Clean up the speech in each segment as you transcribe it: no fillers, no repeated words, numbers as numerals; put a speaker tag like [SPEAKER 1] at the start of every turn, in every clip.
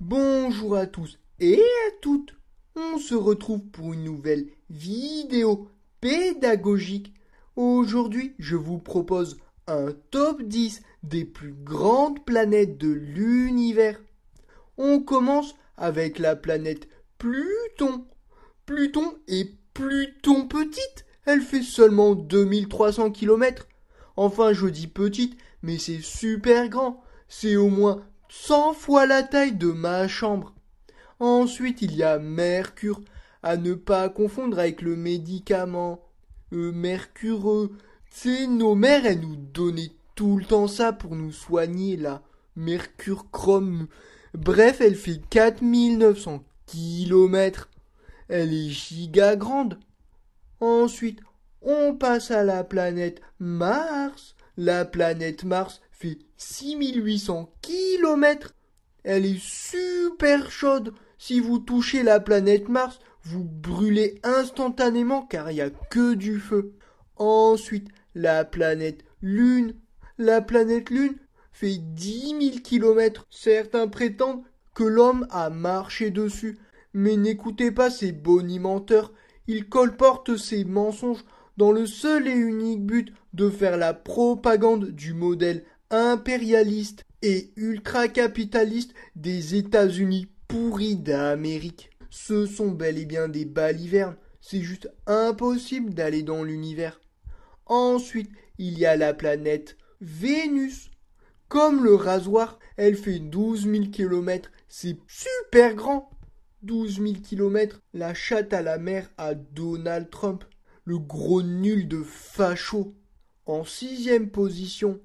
[SPEAKER 1] Bonjour à tous et à toutes. On se retrouve pour une nouvelle vidéo pédagogique. Aujourd'hui, je vous propose un top 10 des plus grandes planètes de l'univers. On commence avec la planète Pluton. Pluton est Pluton petite. Elle fait seulement 2300 km. Enfin, je dis petite, mais c'est super grand. C'est au moins 100 fois la taille de ma chambre. Ensuite, il y a Mercure, à ne pas confondre avec le médicament. Mercureux. Tu sais, nos mères, elles nous donnaient tout le temps ça pour nous soigner, là. Mercure-chrome. Bref, elle fait 4900 kilomètres. Elle est giga grande. Ensuite, on passe à la planète Mars. La planète Mars fait 6800 kilomètres. Elle est super chaude. Si vous touchez la planète Mars, vous brûlez instantanément car il n'y a que du feu. Ensuite, la planète Lune. La planète Lune fait 10 000 kilomètres. Certains prétendent que l'homme a marché dessus. Mais n'écoutez pas ces bonimenteurs. Ils colportent ces mensonges dans le seul et unique but de faire la propagande du modèle impérialiste et ultra-capitaliste des États-Unis pourris d'Amérique. Ce sont bel et bien des balivernes. C'est juste impossible d'aller dans l'univers. Ensuite, il y a la planète Vénus. Comme le rasoir, elle fait 12 000 kilomètres. C'est super grand. 12 000 kilomètres, la chatte à la mer à Donald Trump, le gros nul de facho. En sixième position,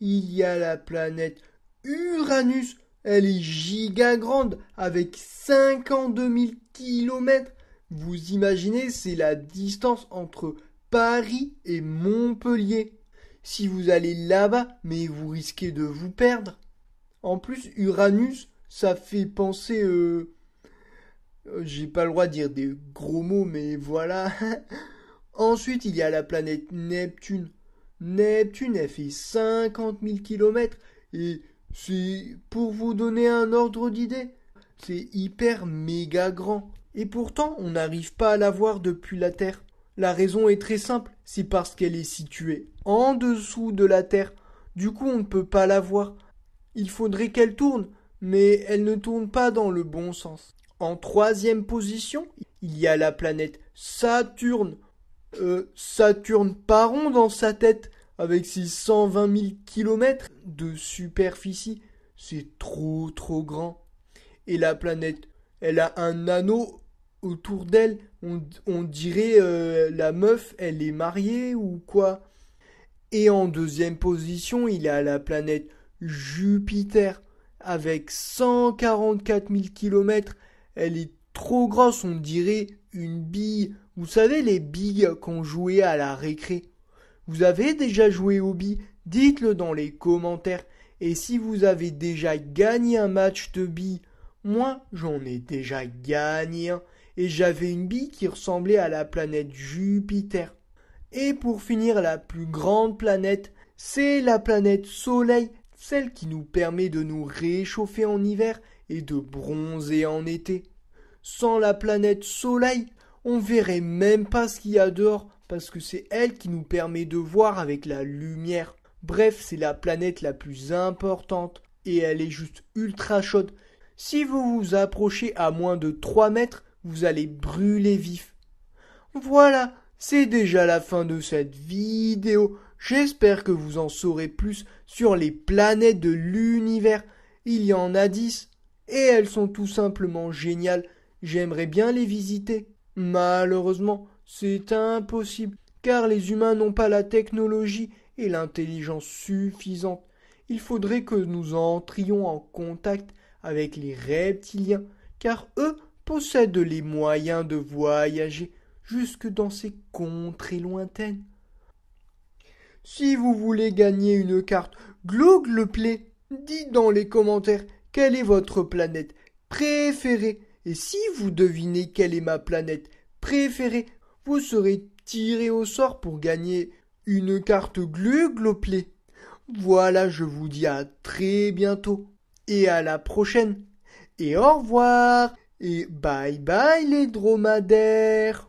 [SPEAKER 1] il y a la planète Uranus. Elle est giga grande avec 52 000 kilomètres. Vous imaginez, c'est la distance entre Paris et Montpellier. Si vous allez là-bas, mais vous risquez de vous perdre. En plus, Uranus, ça fait penser j'ai pas le droit de dire des gros mots, mais voilà. Ensuite, il y a la planète Neptune. Neptune, elle fait 50 000 kilomètres. Et c'est, pour vous donner un ordre d'idée, c'est hyper méga grand. Et pourtant, on n'arrive pas à la voir depuis la Terre. La raison est très simple, c'est parce qu'elle est située en dessous de la Terre. Du coup, on ne peut pas la voir. Il faudrait qu'elle tourne, mais elle ne tourne pas dans le bon sens. En troisième position, il y a la planète Saturne. Saturne pas rond dans sa tête, avec ses 120 000 kilomètres de superficie. C'est trop grand. Et la planète, elle a un anneau autour d'elle. On dirait la meuf, elle est mariée ou quoi. Et en deuxième position, il y a la planète Jupiter, avec 144 000 kilomètres. Elle est trop grosse, on dirait une bille. Vous savez, les billes qu'on jouait à la récré. Vous avez déjà joué aux billes? Dites-le dans les commentaires. Et si vous avez déjà gagné un match de billes, moi, j'en ai déjà gagné un. Et j'avais une bille qui ressemblait à la planète Jupiter. Et pour finir, la plus grande planète, c'est la planète Soleil, celle qui nous permet de nous réchauffer en hiver et de bronzer en été. Sans la planète Soleil, on verrait même pas ce qu'il y a dehors, parce que c'est elle qui nous permet de voir avec la lumière. Bref, c'est la planète la plus importante, et elle est juste ultra chaude. Si vous vous approchez à moins de 3 mètres, vous allez brûler vif. Voilà, c'est déjà la fin de cette vidéo. J'espère que vous en saurez plus sur les planètes de l'univers. Il y en a 10, et elles sont tout simplement géniales. J'aimerais bien les visiter. Malheureusement, c'est impossible, car les humains n'ont pas la technologie et l'intelligence suffisante. Il faudrait que nous entrions en contact avec les reptiliens, car eux possèdent les moyens de voyager jusque dans ces contrées lointaines. Si vous voulez gagner une carte Google Play, dites dans les commentaires quelle est votre planète préférée. Et si vous devinez quelle est ma planète préférée, vous serez tiré au sort pour gagner une carte Google Play. Voilà, je vous dis à très bientôt et à la prochaine. et au revoir. Et bye bye les dromadaires.